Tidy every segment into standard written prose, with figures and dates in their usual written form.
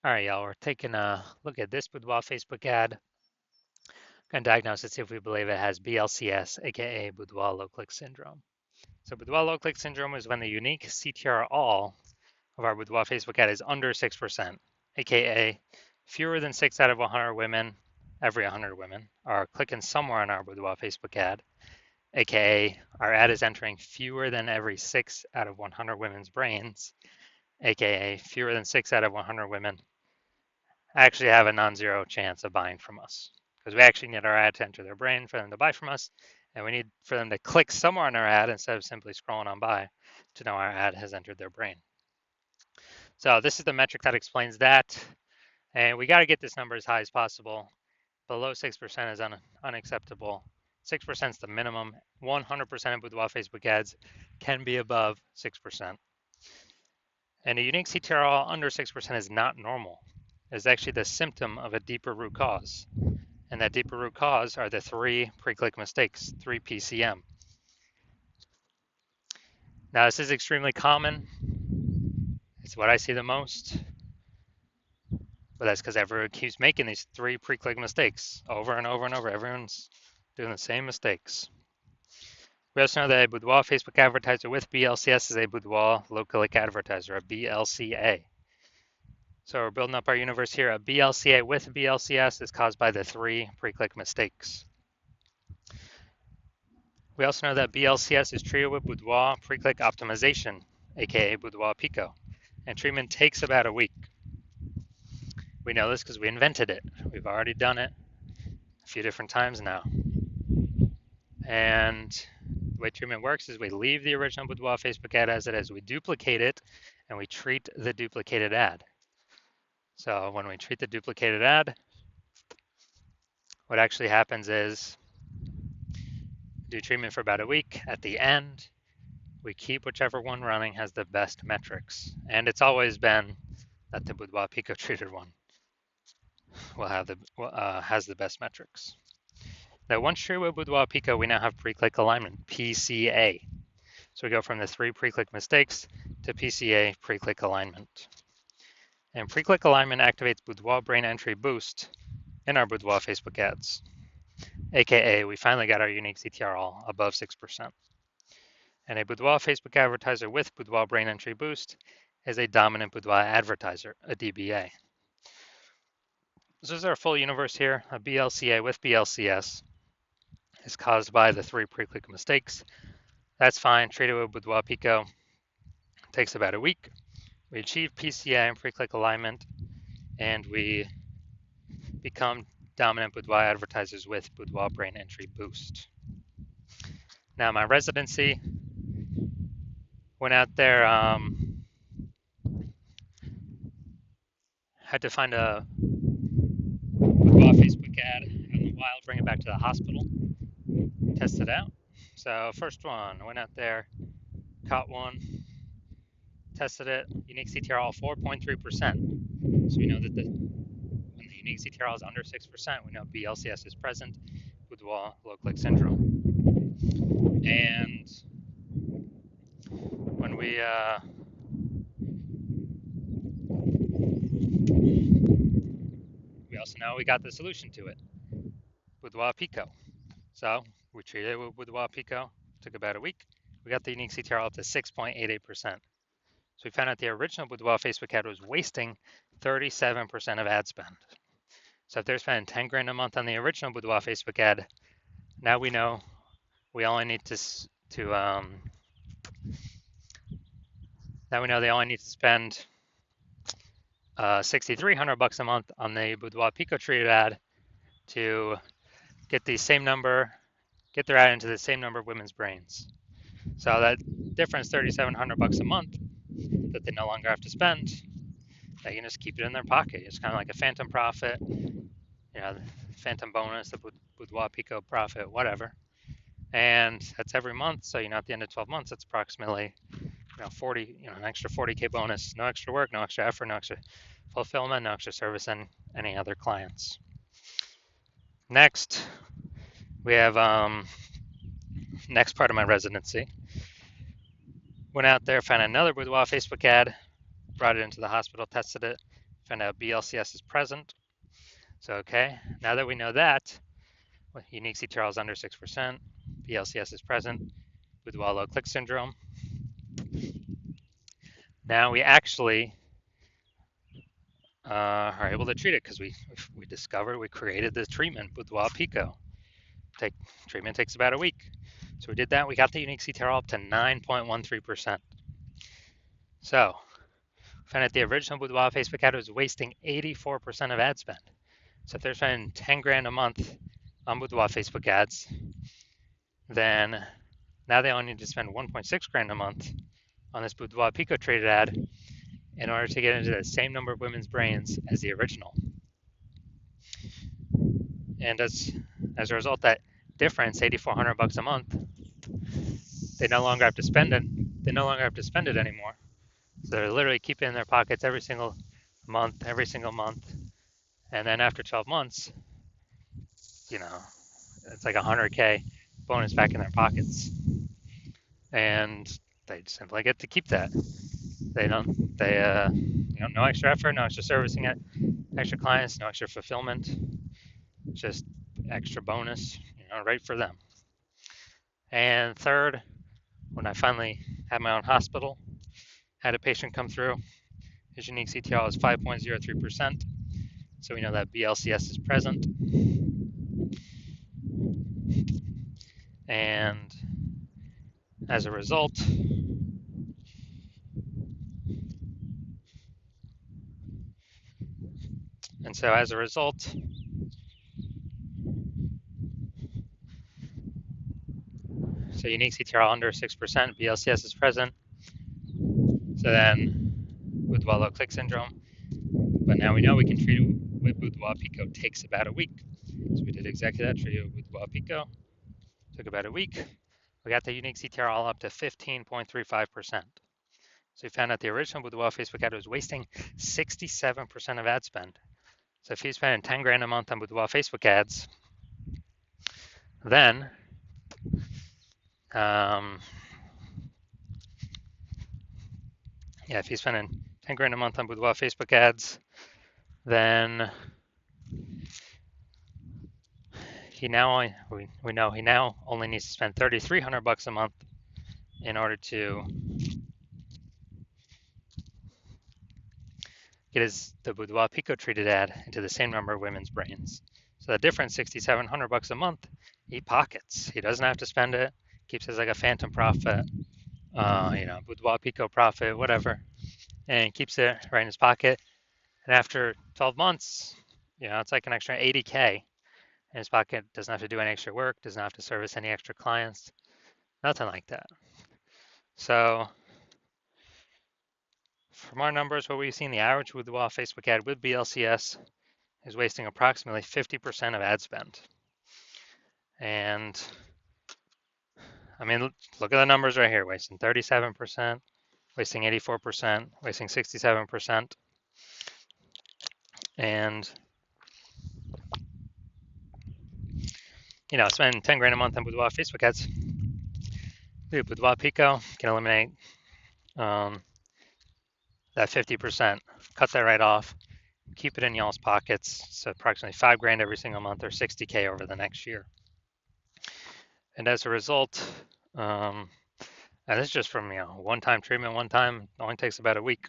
All right, y'all, we're taking a look at this Boudoir Facebook ad. Going to diagnose it, see if we believe it has BLCS, aka Boudoir low click syndrome. So Boudoir low click syndrome is when the unique CTR all of our Boudoir Facebook ad is under 6%, aka fewer than 6 out of 100 women, every 100 women, are clicking somewhere on our Boudoir Facebook ad, aka our ad is entering fewer than every 6 out of 100 women's brains, aka fewer than 6 out of 100 women actually have a non-zero chance of buying from us because we actually need our ad to enter their brain for them to buy from us, and we need for them to click somewhere on our ad instead of simply scrolling on by to know our ad has entered their brain. So this is the metric that explains that, and we got to get this number as high as possible. Below 6% is unacceptable. 6% is the minimum. 100% of Boudoir Facebook ads can be above 6%. And a unique CTRL under 6% is not normal. It's actually the symptom of a deeper root cause. And that deeper root cause are the 3 pre-click mistakes, 3 PCM. Now, this is extremely common. It's what I see the most. But that's because everyone keeps making these 3 pre-click mistakes over and over and over. Everyone's doing the same mistakes. We also know that a Boudoir Facebook advertiser with BLCS is a Boudoir low-click advertiser, a BLCA. So we're building up our universe here. A BLCA with BLCS is caused by the 3 pre-click mistakes. We also know that BLCS is treated with Boudoir pre-click optimization, aka Boudoir Pico, and treatment takes about a week. We know this because we invented it. We've already done it a few different times now. And the way treatment works is we leave the original Boudoir Facebook ad as it is. We duplicate it, and we treat the duplicated ad. So when we treat the duplicated ad, what actually happens is do treatment for about a week. At the end, we keep whichever one running has the best metrics. And it's always been that the Boudoir Pico treated one will have has the best metrics. Now, once treated with Boudoir Pico, we now have pre-click alignment, PCA. So we go from the 3 pre-click mistakes to PCA pre-click alignment. And pre-click alignment activates Boudoir brain entry boost in our Boudoir Facebook ads, aka we finally got our unique CTR all above 6%. And a Boudoir Facebook advertiser with Boudoir brain entry boost is a dominant Boudoir advertiser, a DBA. So this is our full universe here. A BLCA with BLCS is caused by the 3 pre-click mistakes. That's fine. Treat it with Boudoir Pico. It takes about a week. We achieve PCA and pre-click alignment, and we become dominant Boudoir advertisers with Boudoir brain entry boost. Now, my residency went out there, had to find a Boudoir Facebook ad out in the wild, bring it back to the hospital, test it out. So first one, went out there, caught one, tested it, unique CTR all 4.3%. So we know that when the unique CTR is under 6%, we know BLCS is present, Boudoir low click syndrome. And when we also know we got the solution to it, Boudoir Pico. So we treated it with Boudoir Pico, took about a week. We got the unique CTR up to 6.88%. So we found out the original Boudoir Facebook ad was wasting 37% of ad spend. So if they're spending 10 grand a month on the original Boudoir Facebook ad, now we know we only need now we know they only need to spend $6,300 a month on the Boudoir Pico treated ad to get the same number, get their ad into the same number of women's brains. So that difference, $3,700 a month, that they no longer have to spend, they can just keep it in their pocket. It's kind of like a phantom profit, phantom bonus, the Boudoir Pico profit, whatever. And that's every month. So at the end of 12 months, it's approximately 40, an extra 40K bonus, no extra work, no extra effort, no extra fulfillment, no extra service, and any other clients. Next, we have next part of my residency. Went out there, found another Boudoir Facebook ad, brought it into the hospital, tested it, Find out BLCS is present. So, okay, now that we know that, unique CTRL is under 6%, BLCS is present, Boudoir low click syndrome. Now we actually are able to treat it because we discovered, we created this treatment, Boudoir Pico. Treatment takes about a week. So we did that. We got the unique CTRL up to 9.13%. So found that the original Boudoir Facebook ad was wasting 84% of ad spend. So if they're spending 10 grand a month on Boudoir Facebook ads, then now they only need to spend 1.6 grand a month on this Boudoir Pico traded ad in order to get into the same number of women's brains as the original. And as a result, that difference, $8,400 a month, they no longer have to spend it. They no longer have to spend it anymore. So they're literally keeping it in their pockets every single month. And then after 12 months, it's like 100K bonus back in their pockets. And they simply get to keep that. No extra effort, no extra servicing it, extra clients, no extra fulfillment, just extra bonus, right for them. And third, when I finally had my own hospital, had a patient come through, his unique CTRL is 5.03%. So we know that BLCS is present. And as a result, so unique CTRL under 6%, BLCS is present. So then with Boudoir click syndrome, but now we know we can treat it with Boudoir Pico. Takes about a week. So we did exactly that, treated it with Boudoir Pico. Took about a week. We got the unique CTRL up to 15.35%. So we found out the original Boudoir Facebook ad was wasting 67% of ad spend. So if he's spending 10 grand a month on Boudoir Facebook ads, then if he's spending 10 grand a month on Boudoir Facebook ads, then we know he now only needs to spend $3,300 a month in order to get the Boudoir Pico treated ad into the same number of women's brains. So the difference, $6,700 a month, he pockets. He doesn't have to spend it. Keeps it as like a phantom profit, Boudoir Pico profit, whatever, and keeps it right in his pocket. And after 12 months, it's like an extra 80K in his pocket. Doesn't have to do any extra work. Doesn't have to service any extra clients. Nothing like that. So from our numbers, what we've seen, the average Boudoir Facebook ad with BLCS is wasting approximately 50% of ad spend. And I mean, look at the numbers right here, wasting 37%, wasting 84%, wasting 67%. And, spending 10 grand a month on Boudoir Facebook ads. Boudoir Pico can eliminate that 50%, cut that right off, keep it in y'all's pockets. So approximately 5 grand every single month, or 60K over the next year. And as a result, and this is just from one-time treatment, only takes about a week.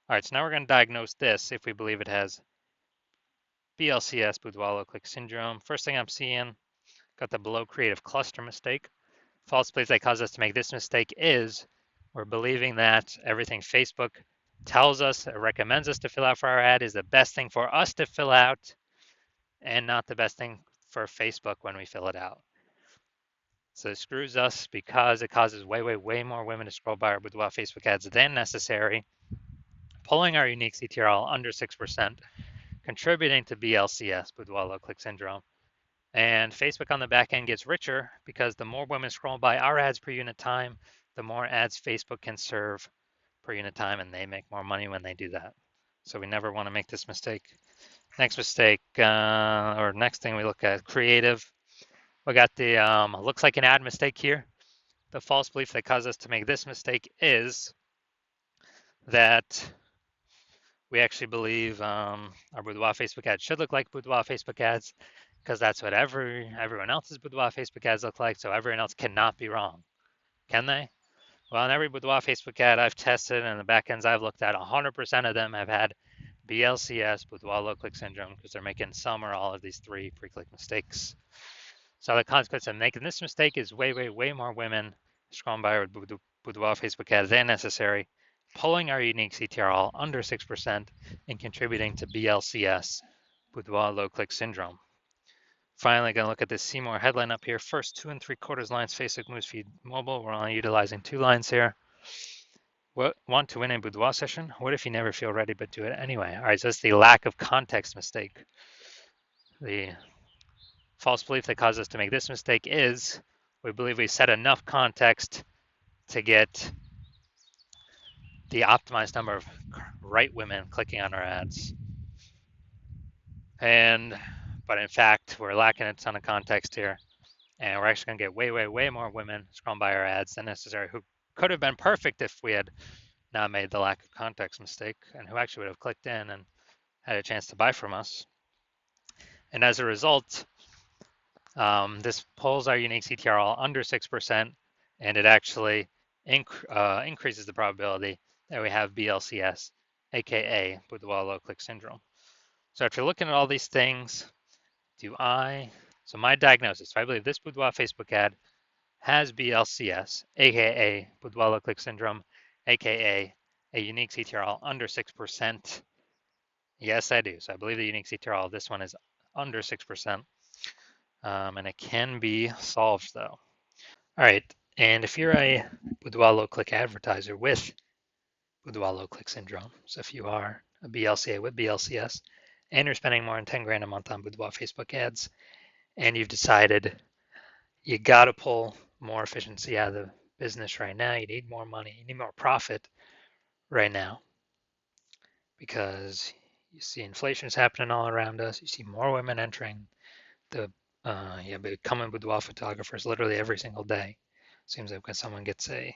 All right, so now we're going to diagnose this if we believe it has BLCS, Boudoir low click syndrome. First thing I'm seeing, got the below creative cluster mistake. False belief that caused us to make this mistake is we're believing that everything Facebook tells us or recommends us to fill out for our ad is the best thing for us to fill out and not the best thing for Facebook when we fill it out. So it screws us because it causes way more women to scroll by our Boudoir Facebook ads than necessary, pulling our unique CTRL under 6%, contributing to BLCS, Boudoir low click syndrome. And Facebook on the back end gets richer because the more women scroll by our ads per unit time, the more ads Facebook can serve per unit time, and they make more money when they do that. So we never want to make this mistake. Next mistake, or next thing we look at, creative. We got the looks like an ad mistake here. The false belief that caused us to make this mistake is that We actually believe our Boudoir Facebook ads should look like Boudoir Facebook ads because that's what everyone else's Boudoir Facebook ads look like. So everyone else cannot be wrong, can they? Well, in every Boudoir Facebook ad I've tested and the backends I've looked at, 100% of them have had BLCS, Boudoir low click syndrome, because they're making some or all of these three pre-click mistakes. So the consequence of making this mistake is way more women scrolling by our Boudoir Facebook ads than necessary, pulling our unique CTRL under 6% and contributing to BLCS, Boudoir low click syndrome. Finally, going to look at this see more headline up here. First 2 3/4 lines, Facebook Newsfeed Mobile. We're only utilizing 2 lines here. Want to win a Boudoir session? What if you never feel ready but do it anyway? All right, so that's the lack of context mistake. The false belief that caused us to make this mistake is we believe we set enough context to get the optimized number of right women clicking on our ads. But in fact, we're lacking a ton of context here. And we're actually going to get way more women scrolling by our ads than necessary who could have been perfect if we had not made the lack of context mistake and who actually would have clicked in and had a chance to buy from us. And as a result, this pulls our unique CTRL under 6%, and it actually increases the probability that we have BLCS, aka Boudoir low click syndrome. So after looking at all these things, so my diagnosis, I believe this Boudoir Facebook ad has BLCS, aka Boudoir low click syndrome, aka a unique CTRL under 6%. Yes, I do. So I believe the unique CTRL of this one is under 6%. And it can be solved though. All right, and if you're a Boudoir low click advertiser with Boudoir low click syndrome, so if you are a BLCA with BLCS and you're spending more than 10 grand a month on Boudoir Facebook ads, and you've decided you got to pull more efficiency out of the business right now, you need more money, you need more profit right now because you see inflation is happening all around us, you see more women entering the becoming boudoir photographers literally every single day. Seems like when someone gets a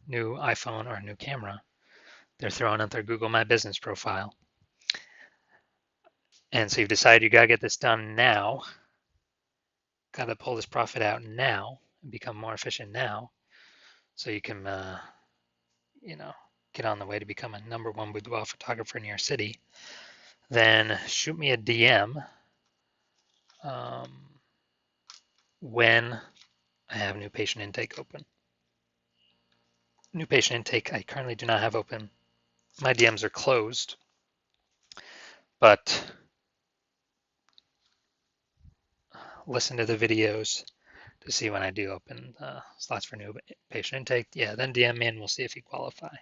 new iPhone or a new camera, they're throwing out their Google My Business profile. And so you've decided you got to get this done now, got to pull this profit out now and become more efficient now so you can, get on the way to become a #1 boudoir photographer in your city. Then shoot me a DM when I have new patient intake open. New patient intake I currently do not have open. My DMs are closed, but listen to the videos to see when I do open slots for new patient intake. Yeah, then DM me and we'll see if you qualify.